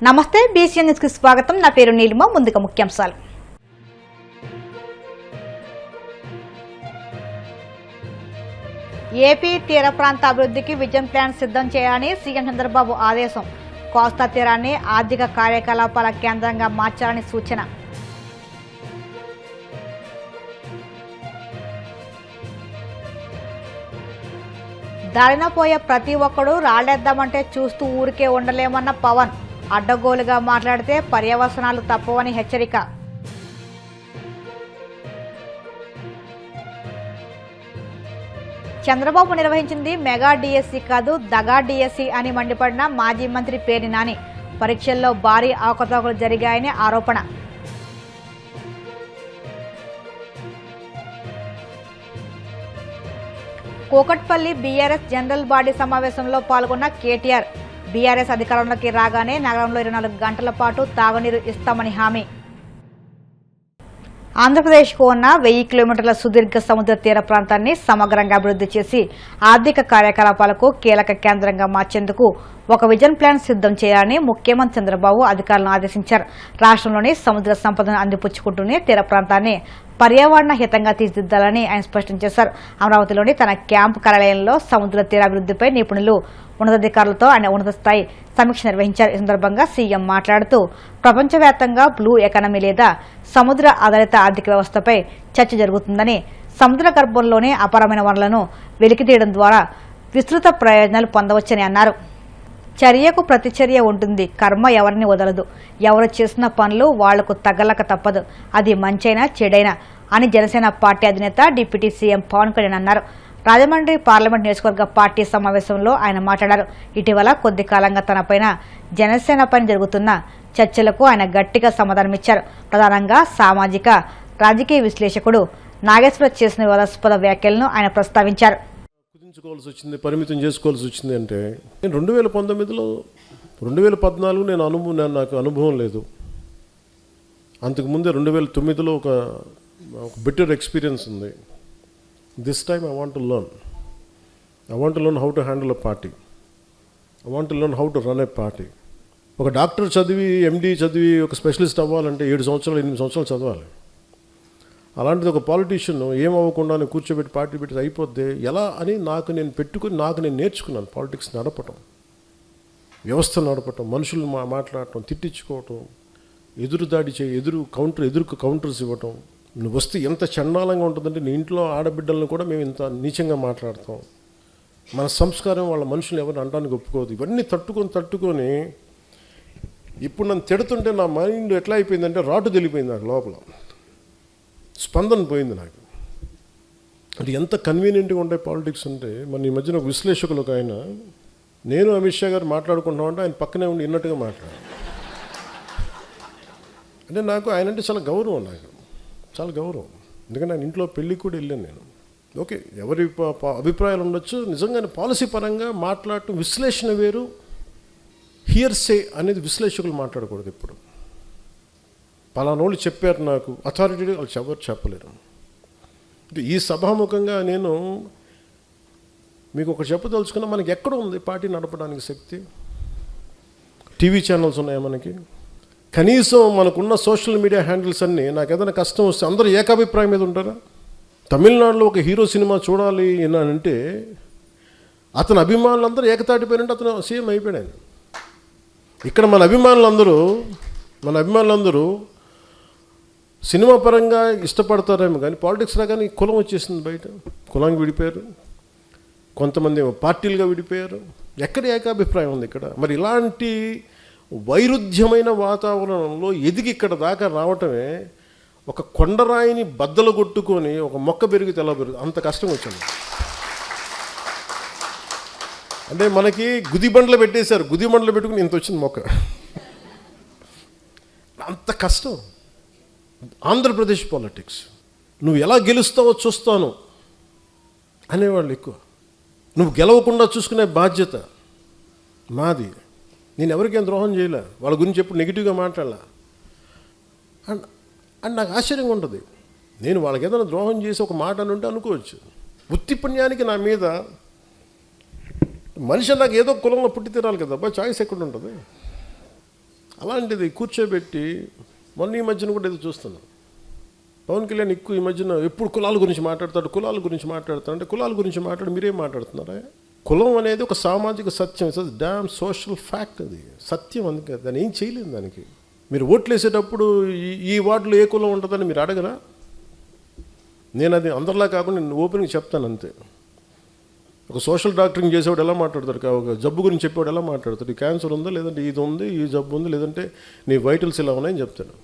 నమస్తే BCN news కి స్వాగతం. నా పేరు నీలిమ. ముందుగా ముఖ్యాంశాలు. ఏపీ తీర ప్రాంత అభివృద్ధికి విజన్ ప్లాన్ సిద్ధం చేయాలని సీఎం చంద్రబాబు ఆదేశం. కోస్తా తీరాన్ని ఆర్థిక కార్యకలాపాల కేంద్రంగా మార్చాలని సూచన. దారిన పోయే ప్రతి ఒక్కరూ రాళ్లేద్దామంటే చూస్తూ ఊరికే ఉండలేమన్న పవన్. అడ్డగోలుగా మాట్లాడితే పర్యవసనాలు తప్పవని హెచ్చరిక. చంద్రబాబు నిర్వహించింది మెగా డిఎస్సి కాదు దగా డిఎస్సి అని మండిపడిన మాజీ మంత్రి పేర్ని నాని. పరీక్షల్లో భారీ అవకతవకలు జరిగాయని ఆరోపణ. కూకట్పల్లి బీఆర్ఎస్ జనరల్ బాడీ సమావేశంలో పాల్గొన్న కేటీఆర్. బీఆర్ఎస్ అధికారంలోకి రాగానే నగరంలో 24 గంటల పాటు తాగునీరు ఇస్తామని హామీ. ఆంధ్రప్రదేశ్కు ఉన్న 1000 కిలోమీటర్ల సుదీర్ఘ సముద్ర తీర ప్రాంతాన్ని సమగ్రంగా అభివృద్ధి చేసి ఆర్థిక కార్యకలాపాలకు కీలక కేంద్రంగా మార్చేందుకు ఒక విజన్ ప్లాన్ సిద్ధం చేయాలని ముఖ్యమంత్రి చంద్రబాబు అధికారులను ఆదేశించారు. రాష్ట్రంలోని సముద్ర సంపదను అందిపుచ్చుకుంటూనే తీర ప్రాంతాన్ని పర్యావరణ హితంగా తీర్చిదిద్దాలని ఆయన స్పష్టం చేశారు. అమరావతిలోని తన క్యాంపు కార్యాలయంలో సముద్ర తీర అభివృద్ధిపై నిపుణులు ఉన్నతాధికారులతో ఆయన ఉన్నత స్థాయి సమీక్ష నిర్వహించారు. ఈ సందర్భంగా సీఎం మాట్లాడుతూ ప్రపంచవ్యాప్తంగా బ్లూ ఎకానమీ లేదా సముద్ర ఆధారిత ఆర్థిక వ్యవస్థపై చర్చ జరుగుతుందని, సముద్ర గర్భంలోనే అపారమైన వనరులను వెలికితీయడం ద్వారా విస్తృత ప్రయోజనాలు పొందవచ్చని అన్నారు. చర్యకు ప్రతిచర్య ఉంటుంది. కర్మ ఎవరిని వదలదు. ఎవరు చేసిన పనులు వాళ్లకు తగలక తప్పదు. అది మంచైనా చెడైనా అని జనసేన పార్టీ అధినేత డిప్యూటీ సీఎం పవన్ కళ్యాణ్ అన్నారు. రాజమండ్రి పార్లమెంట్ నియోజకవర్గ పార్టీ సమావేశంలో ఆయన మాట్లాడారు. ఇటీవల కొద్ది కాలంగా తనపైన జనసేనపైన జరుగుతున్న చర్చలకు ఆయన గట్టిగా సమాధానమిచ్చారు. ప్రధానంగా సామాజిక రాజకీయ విశ్లేషకుడు నాగేశ్వరరావు చేసిన వివాదాస్పద వ్యాఖ్యలను ఆయన ప్రస్తావించారు. కుదించుకోవాల్సి వచ్చింది, పరిమితం చేసుకోవాల్సి వచ్చింది అంటే 2019లో 2014 నాకు అనుభవం లేదు. అంతకుముందే 2009లో ఒక బెటర్ ఎక్స్పీరియన్స్ ఉంది. This time I want to learn how to handle a party. I want to learn how to run a party. ఒక డాక్టర్ చదివి MD చదివి ఒక స్పెషలిస్ట్ అవ్వాలంటే 7 సంవత్సరాలు 8 సంవత్సరాలు చదవాలి. అలాంటిది ఒక పాలిటీషియన్ ఏం అవ్వకుండా కూర్చోబెట్టి పార్టీ పెట్టి అయిపోద్ది ఎలా అని నాకు నేను నేర్చుకున్నాను. పాలిటిక్స్ నడపటం, వ్యవస్థ నడపటం, మనుషులు మాట్లాడటం, తిట్టించుకోవటం, ఎదురుదాడి ఎదురుకు కౌంటర్స్ ఇవ్వటం. నువ్వు వస్తే ఎంత చండాలంగా ఉంటుందంటే నీ ఇంట్లో ఆడబిడ్డలను కూడా మేము ఇంత నీచంగా మాట్లాడతాం. మన సంస్కారం వాళ్ళ మనుషులు ఎవరిని అనడానికి ఒప్పుకోదు. ఇవన్నీ తట్టుకొని ఇప్పుడు నన్ను తిడుతుంటే నా మైండ్ ఎట్లా అయిపోయిందంటే రాటు తెలిపోయింది. నాకు లోపల స్పందన పోయింది నాకు. అంటే ఎంత కన్వీనియంట్గా ఉంటాయి పాలిటిక్స్ అంటే. మన ఈ మధ్యన ఒక విశ్లేషకులు ఒక ఆయన, నేను అమిత్ షా గారు మాట్లాడుకుంటామంటే ఆయన పక్కనే ఉండి విన్నట్టుగా మాట్లాడారు. అంటే నాకు ఆయన అంటే చాలా గౌరవం, చాలా గౌరవం. ఎందుకంటే ఆయన ఇంట్లో పెళ్ళికి కూడా వెళ్ళాను నేను. ఓకే, ఎవరి అభిప్రాయాలు ఉండొచ్చు. నిజంగానే పాలసీ పరంగా మాట్లాడటం విశ్లేషణ వేరు, హియర్సే అనేది విశ్లేషకులు మాట్లాడకూడదు. ఇప్పుడు పలానోళ్ళు చెప్పారు నాకు అథారిటీ, వాళ్ళు ఎవరు చెప్పలేరు. ఈ సభాముఖంగా నేను మీకు ఒకటి చెప్పదలుచుకున్నా, మనకి ఎక్కడ ఉంది పార్టీ నడపడానికి శక్తి? టీవీ ఛానల్స్ ఉన్నాయా మనకి? కనీసం మనకున్న సోషల్ మీడియా హ్యాండిల్స్ అన్నీ నాకు ఏదైనా కష్టం వస్తే అందరూ ఏకాభిప్రాయం మీద ఉంటారా? తమిళనాడులో ఒక హీరో సినిమా చూడాలి అంటే అతని అభిమానులందరూ ఏకతాటిపోయినంటే అతను సీఎం అయిపోయాడు. ఇక్కడ మన అభిమానులందరూ సినిమా పరంగా ఇష్టపడతారేమో కానీ పాలిటిక్స్ రాగానే కులం వచ్చేసింది. బయట కులానికి విడిపోయారు, కొంతమంది పార్టీలుగా విడిపోయారు. ఎక్కడ ఏకాభిప్రాయం ఉంది ఇక్కడ? మరి ఇలాంటి వైరుధ్యమైన వాతావరణంలో ఎదిగి ఇక్కడ దాకా రావటమే ఒక కొండరాయిని బద్దలు కొట్టుకొని ఒక మొక్క పెరిగితే ఎలా పెరుగుతుంది అంత కష్టం వచ్చింది. అంటే మనకి గుదిబండ్లు పెట్టేశారు, గుదిబండ్లు పెట్టుకుని ఇంత వచ్చింది మొక్క. అంత కష్టం ఆంధ్రప్రదేశ్ పాలిటిక్స్. నువ్వు ఎలా గెలుస్తావో చూస్తాను అనేవాళ్ళు ఎక్కువ. నువ్వు గెలవకుండా చూసుకునే బాధ్యత మాది. నేను ఎవరికేం ద్రోహం చేయలే, వాళ్ళ గురించి ఎప్పుడు నెగిటివ్గా మాట్లాడాల. అండ్ నాకు ఆశ్చర్యంగా ఉంటుంది. నేను వాళ్ళకి ఏదైనా ద్రోహం చేసి ఒక మాట అని ఉంటే అనుకోవచ్చు. ఉత్తి పుణ్యానికి నా మీద మనిషి నాకు ఏదో కులంలో పుట్టి తీరాలి కదా, చాయిస్ ఎక్కడ ఉంటుంది? అలాంటిది కూర్చోబెట్టి మొన్న ఈ మధ్యన కూడా ఏదో చూస్తున్నాం. పవన్ కళ్యాణ్ ఎక్కువ ఈ మధ్యన ఎప్పుడు కులాల గురించి మాట్లాడతాడు అంటే కులాల గురించి మాట్లాడి మీరేం మాట్లాడుతున్నారా? కులం అనేది ఒక సామాజిక సత్యం, ఇట్స్ డామ్ సోషల్ ఫ్యాక్ట్, అది సత్యం. అందుకే దాన్ని ఏం చేయలేదు. దానికి మీరు ఓట్లు వేసేటప్పుడు ఈ వార్డులో ఏ కులం ఉంటుందని మీరు అడగరా? నేను అది అందరిలా కాకుండా నేను ఓపెన్గా చెప్తాను అంతే. ఒక సోషల్ డాక్టరింగ్ చేసేవాడు ఎలా మాట్లాడతాడు, ఒక జబ్బు గురించి చెప్పేవాడు ఎలా మాట్లాడతాడు, ఈ క్యాన్సర్ ఉందా, లేదంటే ఇది ఉంది, ఈ జబ్బు ఉంది, లేదంటే నీ వైటల్స్ ఇలా ఉన్నాయని చెప్తాను.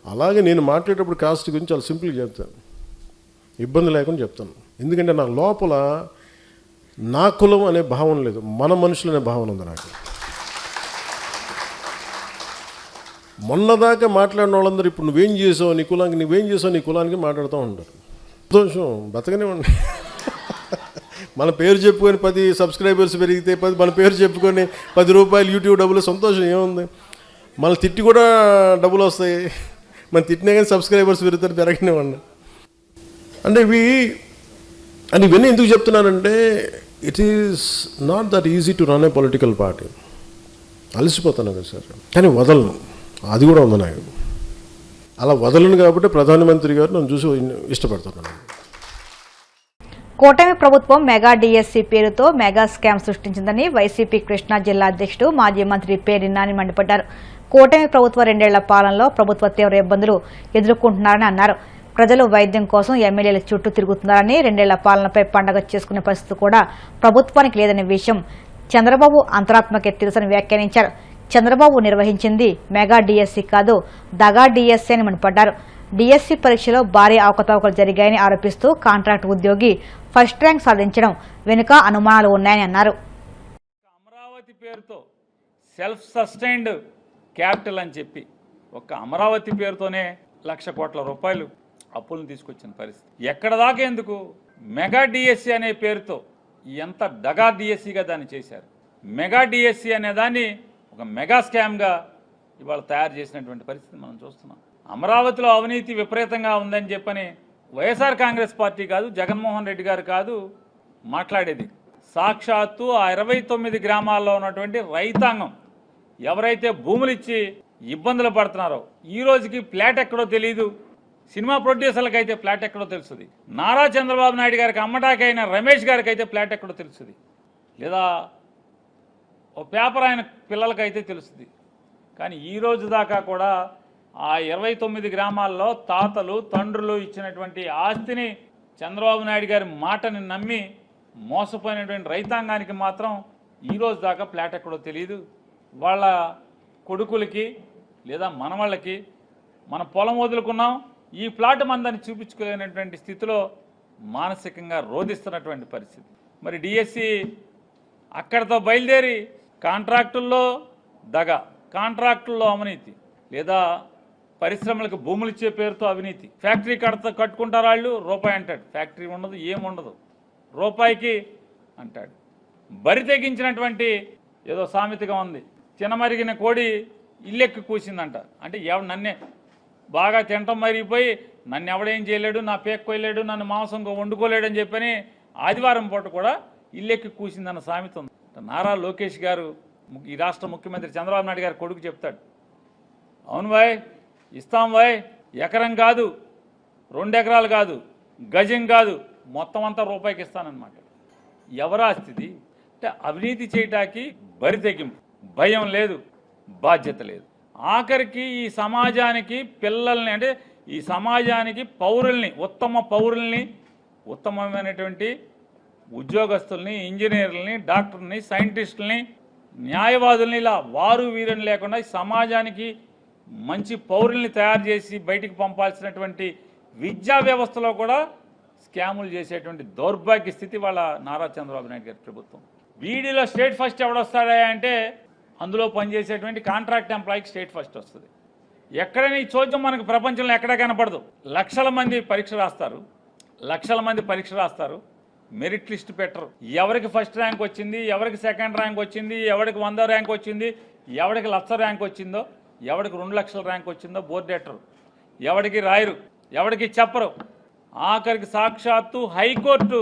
అలాగే నేను మాట్లాడేటప్పుడు కాస్ట్ గురించి చాలా సింపుల్గా చెప్తాను, ఇబ్బంది లేకుండా చెప్తాను. ఎందుకంటే నా లోపల నా కులం అనే భావన లేదు, మన మనుషులు అనే భావన ఉంది నాకు. మొన్నదాకా మాట్లాడిన వాళ్ళందరూ ఇప్పుడు నువ్వేం చేసావు నీ కులానికి మాట్లాడుతూ ఉంటారు. సంతోషం, బతకనే ఉండి మన పేరు చెప్పుకొని 10 సబ్స్క్రైబర్స్ పెరిగితే మన పేరు చెప్పుకొని 10 రూపాయలు యూట్యూబ్ డబ్బులు, సంతోషం ఏముంది? మన తిట్టి కూడా డబ్బులు వస్తాయి, మన తిట్టినా కానీ సబ్స్క్రైబర్స్ పెరుగుతారు, పెరగనివ్వండి. అంటే ఇవన్నీ ఎందుకు చెప్తున్నానంటే it is not that easy to run a political party. అలసిపోతాను కదా సార్, కానీ వదలను, అది కూడా ఉంది నాకు. అలా వదలను కాబట్టి ప్రధానమంత్రి గారు నన్ను చూసి ఇష్టపడుతున్నాను. కూటమి ప్రభుత్వం మెగా డిఎస్సీ పేరుతో మెగా స్కామ్ సృష్టించిందని వైసీపీ కృష్ణా జిల్లా అధ్యక్షుడు మాజీ మంత్రి పేర్ని నాని మండిపడ్డారు. కూటమి ప్రభుత్వ 2 ఏళ్ల పాలనలో ప్రభుత్వ తీవ్ర ఇబ్బందులు ఎదుర్కొంటున్నారని అన్నారు. ప్రజలు వైద్యం కోసం ఎమ్మెల్యేల చుట్టూ తిరుగుతున్నారని, 2 ఏళ్ల పాలనపై పండగ చేసుకునే పరిస్థితి కూడా ప్రభుత్వానికి లేదనే విషయం చంద్రబాబు అంతరాత్మకే తెలుసని వ్యాఖ్యానించారు. చంద్రబాబు నిర్వహించింది మెగా డిఎస్సీ కాదు, దగా డిఎస్సీ అని మండిపడ్డారు. డిఎస్సీ పరీక్షలో భారీ అవకతవకలు జరిగాయని ఆరోపిస్తూ కాంట్రాక్ట్ ఉద్యోగి ఫస్ట్ ర్యాంక్ సాధించడం వెనుక అనుమానాలు ఉన్నాయని అన్నారు. అమరావతి పేరుతో సెల్ఫ్ సస్టైన్డ్ క్యాపిటల్ అని చెప్పి ఒక అమరావతి పేరుతోనే 1,00,000 కోట్ల రూపాయలు అప్పులను తీసుకొచ్చిన పరిస్థితి. ఎక్కడ దాకా ఎందుకు? మెగా డిఎస్సీ అనే పేరుతో ఎంత దగా డిఎస్సీగా దాన్ని చేశారు. మెగా డిఎస్సీ అనే దాన్ని ఒక మెగా స్కామ్గా ఇవాళ తయారు చేసినటువంటి పరిస్థితి మనం చూస్తున్నాం. అమరావతిలో అవినీతి విపరీతంగా ఉందని చెప్పని వైఎస్ఆర్ కాంగ్రెస్ పార్టీ కాదు, జగన్మోహన్ రెడ్డి గారు కాదు మాట్లాడేది. సాక్షాత్తు ఆ 29 గ్రామాల్లో ఉన్నటువంటి రైతాంగం ఎవరైతే భూములు ఇచ్చి ఇబ్బందులు పడుతున్నారో, ఈ రోజుకి ఫ్లాట్ ఎక్కడో తెలియదు, సినిమా ప్రొడ్యూసర్లకు అయితే ఫ్లాట్ ఎక్కడో తెలుస్తుంది, నారా చంద్రబాబు నాయుడు గారికి అమ్మటాకైన రమేష్ గారికి అయితే ఫ్లాట్ ఎక్కడో తెలుస్తుంది, లేదా ఓ పేపర్ ఆయన పిల్లలకైతే తెలుస్తుంది. కానీ ఈ రోజు దాకా కూడా ఆ 29 గ్రామాల్లో తాతలు తండ్రులు ఇచ్చినటువంటి ఆస్తిని చంద్రబాబు నాయుడు గారి మాటని నమ్మి మోసపోయినటువంటి రైతాంగానికి మాత్రం ఈ రోజు దాకా ఫ్లాట్ ఎక్కడో తెలియదు. వాళ్ళ కొడుకులకి లేదా మనవాళ్ళకి మన పొలం వదులుకున్నాం, ఈ ఫ్లాట్ మందని చూపించుకోలేనటువంటి స్థితిలో మానసికంగా రోధిస్తున్నటువంటి పరిస్థితి. మరి డిఎస్సి అక్కడితో బయలుదేరి కాంట్రాక్టుల్లో దగ, కాంట్రాక్టుల్లో అవినీతి, లేదా పరిశ్రమలకు భూములు ఇచ్చే పేరుతో అవినీతి. ఫ్యాక్టరీ కట్టుకుంటారు వాళ్ళు, రూపాయి అంటాడు, ఫ్యాక్టరీ ఉండదు, ఏముండదు, రూపాయికి అంటాడు. బరి తెగించినటువంటి ఏదో సామెతగా ఉంది, చిన్నమరిగిన కోడి ఇల్లెక్కి కూసిందంట. అంటే నన్నే బాగా తినటం మరిగిపోయి నన్ను ఎవడేం చేయలేడు, నా పేక్ కొయ్యలేడు, నన్ను మాంసం వండుకోలేడు అని చెప్పని ఆదివారం పూట కూడా ఇల్లెక్కి కూసిందన్న సామెత ఉంది. నారా లోకేష్ గారు, ఈ రాష్ట్ర ముఖ్యమంత్రి చంద్రబాబు నాయుడు గారు కొడుకు చెప్తాడు, అవును బాయ్ ఇస్తాం బాయ్, ఎకరం కాదు, 2 ఎకరాలు కాదు, గజం కాదు, మొత్తం అంతా రూపాయికి ఇస్తానన్నమాట. ఎవరా స్థితి? అంటే అవినీతి చేయటానికి బరి తెగింపు, భయం లేదు, బాధ్యత లేదు. ఆఖరికి ఈ సమాజానికి పిల్లల్ని, అంటే ఈ సమాజానికి పౌరుల్ని, ఉత్తమ పౌరుల్ని, ఉత్తమమైనటువంటి ఉద్యోగస్తుల్ని, ఇంజనీర్లని, డాక్టర్ని, సైంటిస్టుల్ని, న్యాయవాదుల్ని, ఇలా వారు వీరని లేకుండా సమాజానికి మంచి పౌరుల్ని తయారు చేసి బయటికి పంపాల్సినటువంటి విద్యా వ్యవస్థలో కూడా స్కాములు చేసేటువంటి దౌర్భాగ్య స్థితి వాళ్ళ నారా చంద్రబాబు నాయుడు గారి ప్రభుత్వం. వీడిలో స్టేట్ ఫస్ట్ ఎవడొస్తాడా అంటే అందులో పనిచేసేటువంటి కాంట్రాక్ట్ ఎంప్లాయీకి స్టేట్ ఫస్ట్ వస్తుంది. ఎక్కడైనా ఈ చోద్యం మనకు ప్రపంచంలో ఎక్కడా కనపడదు. లక్షల మంది పరీక్ష రాస్తారు, మెరిట్ లిస్ట్ పెట్టరు. ఎవరికి ఫస్ట్ ర్యాంక్ వచ్చింది, ఎవరికి సెకండ్ ర్యాంక్ వచ్చింది, ఎవరికి 100 ర్యాంక్ వచ్చింది, ఎవరికి 1,00,000 ర్యాంక్ వచ్చిందో, ఎవరికి 2 లక్షల ర్యాంక్ వచ్చిందో బోర్డు ఎట్టరు, ఎవరికి రాయరు, ఎవరికి చెప్పరు. ఆఖరికి సాక్షాత్తు హైకోర్టు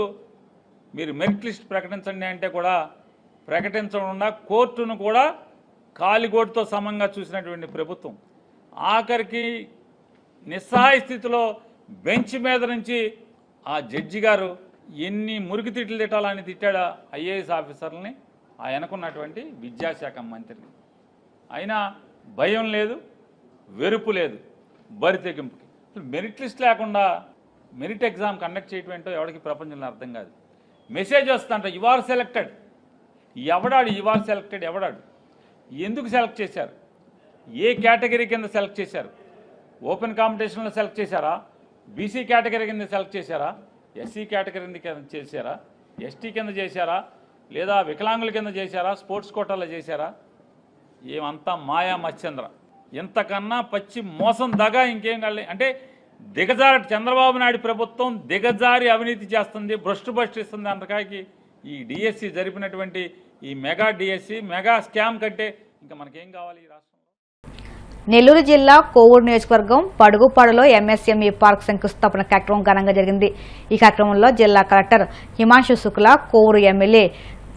మీరు మెరిట్ లిస్ట్ ప్రకటించండి అంటే కూడా ప్రకటించకుండా కోర్టును కూడా కాలిగోటుతో సమంగా చూసినటువంటి ప్రభుత్వం ఆఖరికి నిస్సహాయ స్థితిలో బెంచ్ మీద నుంచి ఆ జడ్జి గారు ఎన్ని మురికి తిట్లు తిట్టాలని తిట్టాడా ఐఏఎస్ ఆఫీసర్లని ఆయనకున్నటువంటి విద్యాశాఖ మంత్రిని. అయినా భయం లేదు, వెరుపు లేదు, బరితెగింపుకి. మెరిట్ లిస్ట్ లేకుండా మెరిట్ ఎగ్జామ్ కండక్ట్ చేయటం ఏంటో ఎవరికి ప్రపంచంలో అర్థం కాదు. మెసేజ్ వస్తుందంట, యు ఆర్ సెలెక్టెడ్. ఎవడాడు యు ఆర్ సెలెక్టెడ్? ఎవడాడు? ఎందుకు సెలెక్ట్ చేశారు? ఏ కేటగిరీ కింద సెలెక్ట్ చేశారు? ఓపెన్ కాంపిటీషన్లో సెలెక్ట్ చేశారా? బీసీ కేటగిరీ కింద సెలెక్ట్ చేశారా? ఎస్సీ కేటగిరీ కింద చేశారా? ఎస్టీ కింద చేశారా? లేదా వికలాంగుల కింద చేశారా? స్పోర్ట్స్ కోటాలో చేశారా? ఏమంతా మాయా మత్స్యంద్ర. ఇంతకన్నా పచ్చి మోసం దగా ఇంకేం కాలే. అంటే దిగజారి చంద్రబాబు నాయుడు ప్రభుత్వం దిగజారి అవినీతి చేస్తుంది, భ్రష్టుపట్టిస్తుంది. అంతకాకి ఈ డిఎస్సి జరిపినటువంటి ఈ మెగా డిఎస్సి మెగా స్కామ్ కంటే ఇంకా మనకేం కావాలి ఈ రాష్ట్రంలో? నెల్లూరు జిల్లా కోవూరు నియోజకవర్గం పడుగుపాడులో ఎంఎస్ఎంఈ పార్క్ శంకుస్థాపన కార్యక్రమం ఘనంగా జరిగింది. ఈ కార్యక్రమంలో జిల్లా కలెక్టర్ హిమాంశు శుక్లా, కోవూరు ఎమ్మెల్యే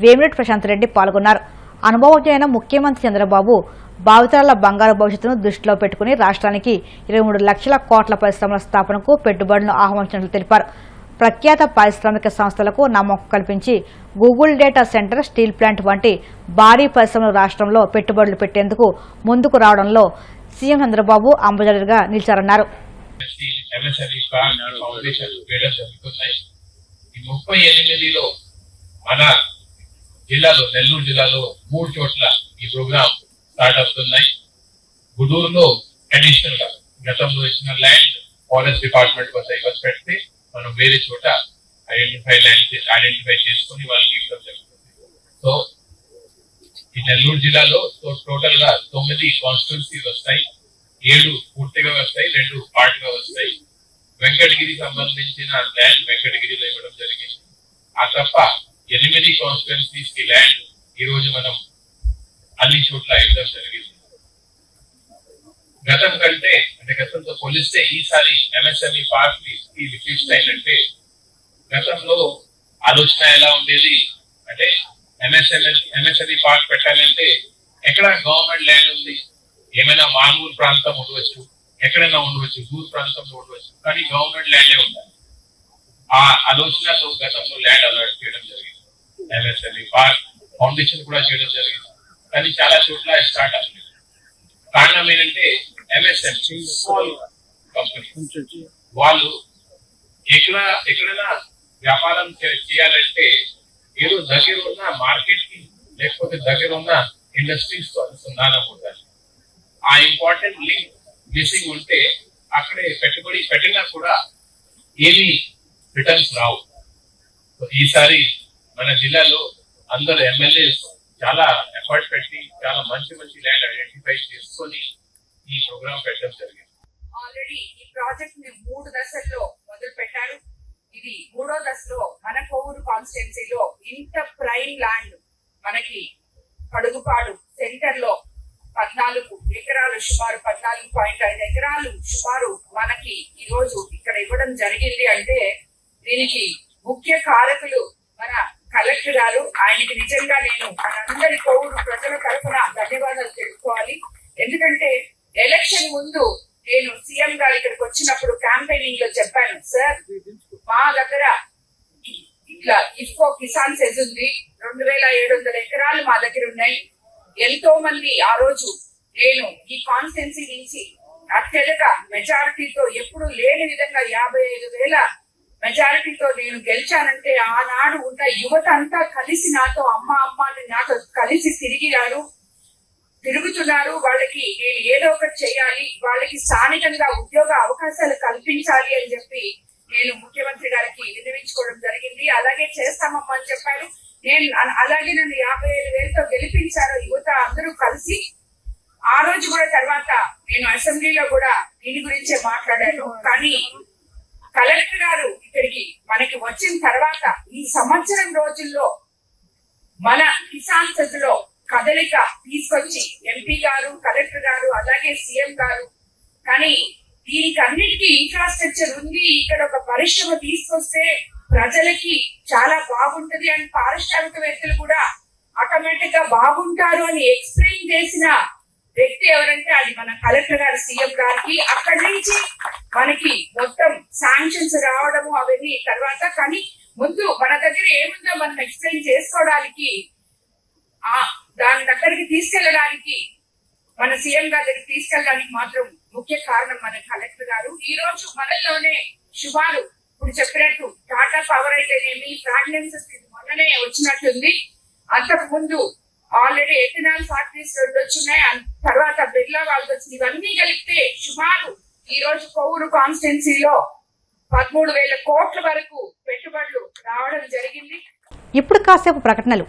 వేమిరెడ్డి ప్రశాంత్ రెడ్డి పాల్గొన్నారు. అనుభవజ్ఞులైన ముఖ్యమంత్రి చంద్రబాబు భావితరాల బంగారు భవిష్యత్తును దృష్టిలో పెట్టుకుని రాష్ట్రానికి 23 లక్షల కోట్ల పరిశ్రమల స్థాపనకు పెట్టుబడులను ఆహ్వానించినట్లు తెలిపారు. ప్రఖ్యాత పారిశ్రామిక సంస్థలకు నమ్మకం కల్పించి Google data centre, steel plant వంటి భారీ పరిశ్రమలు రాష్ట్రంలో పెట్టుబడులు పెట్టేందుకు ముందుకు రావడంలో సీఎం చంద్రబాబు అంబజరీగా నిలిచారన్నారు. నెల్లూరు జిల్లాలో 3 చోట్ల ఈ ప్రోగ్రామ్ స్టార్ట్ అవుతున్నాయి. గుడూరులో అడిషనల్ గా గతంలో ఇచ్చిన ల్యాండ్ ఫారెస్ట్ డిపార్ట్మెంట్ కోసం పెడితే మనం వేరే చోట ఐడెంటిఫై చేసుకుని వాళ్ళకి ఇవ్వడం జరుగుతుంది. సో ఈ నెల్లూరు జిల్లాలో టోటల్ గా 9 కాన్స్టిట్యున్సీలు వస్తాయి. 7 పూర్తిగా వస్తాయి, 2 పార్ట్గా వస్తాయి. వెంకటగిరి సంబంధించిన ల్యాండ్ వెంకటగిరిలో ఇవ్వడం జరిగింది. ఆ తప్ప 8 కాన్స్టిట్యున్సీస్ కి ల్యాండ్ ఈ రోజు మనం అన్ని చోట్ల ఇవ్వడం జరిగింది. గతం కంటే అంటే గతంతో పోలిస్తే ఈసారి ఎంఎస్ఎంఈ పార్క్ లిస్ట్ అయిందంటే గతంలో ఆలోచన ఎలా ఉండేది అంటే ఎంఎస్ఎంఈ పార్క్ పెట్టాలంటే ఎక్కడ గవర్నమెంట్ ల్యాండ్ ఉంది, ఏమైనా మామూలు ప్రాంతం ఉండవచ్చు, ఎక్కడైనా ఉండవచ్చు, దూర ప్రాంతంలో ఉండవచ్చు, కానీ గవర్నమెంట్ ల్యాండే ఉండాలి. ఆ ఆలోచనతో గతంలో ల్యాండ్ అలాట్ చేయడం జరిగింది. ఎంఎస్ఎంఈ పార్క్ ఫౌండేషన్ కూడా చేయడం జరిగింది, కానీ చాలా చోట్ల స్టార్ట్ అవ్వలేదు. కారణం ఏంటంటే ఎంఎస్ఎంఈ స్మాల్ కంపెనీ వాళ్ళు ఎక్కడైనా వ్యాపారం చేయాలంటే ఏదో దగ్గర ఉన్న మార్కెట్ కి లేకపోతే దగ్గర ఉన్న ఇండస్ట్రీస్ తో అనుసంధానం ఉండాలి. ఆ ఇంపార్టెంట్ లింక్ మిస్సింగ్ ఉంటే అక్కడే పెట్టుబడి పెట్టినా కూడా ఏమీ రిటర్న్స్ రావు. ఈసారి మన జిల్లాలో అందరు ఎమ్మెల్యేస్ చాలా ఎఫర్ట్ పెట్టి చాలా మంచి ల్యాండ్ ఐడెంటిఫై చేసుకొని ఈ ప్రోగ్రామ్ పెట్టడం జరిగింది. ఆల్రెడీ ఈ ప్రాజెక్ట్ ని 3 దశల్లో మొదలు పెట్టారు. ఇది 3వ దశలో మన కోవూరు కాన్స్టిట్యున్సీలో ఇంత ప్రైమ్ ల్యాండ్ మనకి పడుగుపాడు సెంటర్ లో 14 ఎకరాలు సుమారు 14.5 ఎకరాలు సుమారు మనకి ఈ రోజు ఇక్కడ ఇవ్వడం జరిగింది. అంటే దీనికి ముఖ్య కారకులు మన కలెక్టర్ గారు. ఆయనకి నిజంగా నేను మనందరి కోవూరు ప్రజల తరఫున ధన్యవాదాలు తెలుసుకోవాలి. ఎందుకంటే ఎలక్షన్ ముందు నేను సీఎం గారు ఇక్కడికి వచ్చినప్పుడు క్యాంపెయినింగ్ లో చెప్పాను, సార్ మా దగ్గర ఇట్లా ఇఫ్కో కిసాన్ సెజ్ ఉంది, 2700 ఎకరాలు మా దగ్గర ఉన్నాయి. ఎంతో మంది ఆ రోజు నేను ఈ కాన్స్టిట్యున్సీ నుంచి అత్యధిక మెజారిటీతో ఎప్పుడు లేని విధంగా 55,000 మెజారిటీతో నేను గెలిచానంటే ఆనాడు ఉన్న యువత అంతా కలిసి నాతో అమ్మాని నాతో కలిసి తిరుగుతున్నారు. వాళ్ళకి నేను ఏదో ఒకటి చేయాలి, వాళ్ళకి స్థానికంగా ఉద్యోగ అవకాశాలు కల్పించాలి అని చెప్పి నేను ముఖ్యమంత్రి గారికి విన్నవించుకోవడం జరిగింది. అలాగే చేస్తామమ్మా అని చెప్పారు. నేను అలాగే నన్ను 55,000తో గెలిపించారు యువత అందరూ కలిసి. ఆ రోజు కూడా తర్వాత నేను అసెంబ్లీలో కూడా దీని గురించే మాట్లాడాను. కానీ కలెక్టర్ గారు ఇక్కడికి మనకి వచ్చిన తర్వాత ఈ సంవత్సరం రోజుల్లో మన కిసాన్ సెజ్లో కదలిక తీసుకొచ్చి ఎంపీ గారు, కలెక్టర్ గారు, అలాగే సీఎం గారు, కానీ దీనికి అన్నిటికీ ఇన్ఫ్రాస్ట్రక్చర్ ఉంది, ఇక్కడ ఒక పరిశ్రమ తీసుకొస్తే ప్రజలకి చాలా బాగుంటది అని పారిశ్రామికవేత్తలు కూడా ఆటోమేటిక్ గా బాగుంటారు అని ఎక్స్ప్లెయిన్ చేసిన వ్యక్తి ఎవరంటే అది మన కలెక్టర్ గారు, సీఎం గారికి. అక్కడి నుంచి మనకి మొత్తం శాంక్షన్స్ రావడము అవన్నీ తర్వాత, కానీ ముందు మన దగ్గర ఏముందో మనం ఎక్స్ప్లెయిన్ చేసుకోవడానికి, దాని దగ్గరికి తీసుకెళ్ళడానికి, మన సీఎం గారి దగ్గరికి తీసుకెళ్ళడానికి మాత్రం ముఖ్య కారణం మన కలెక్టర్ గారు. ఈ రోజు మనలోనే సుమారు ఇప్పుడు చెప్పినట్టు టాటా పవర్ అయితేనేమి, ఫ్రాగ్రెన్సెస్ మొన్ననే వచ్చినట్టుంది. అంతకు ముందు ఆల్రెడీ ఎథనాల్ ఫ్యాక్టరీస్ 2 వచ్చినాయి, తర్వాత బిర్లా వాళ్ళు వచ్చింది. ఇవన్నీ కలిపితే సుమారు ఈ రోజు కొవ్వూరు కాన్స్టిట్యున్సీలో 13,000 కోట్ల వరకు పెట్టుబడులు రావడం జరిగింది. ఇప్పుడు కాసేపు ప్రకటనలు.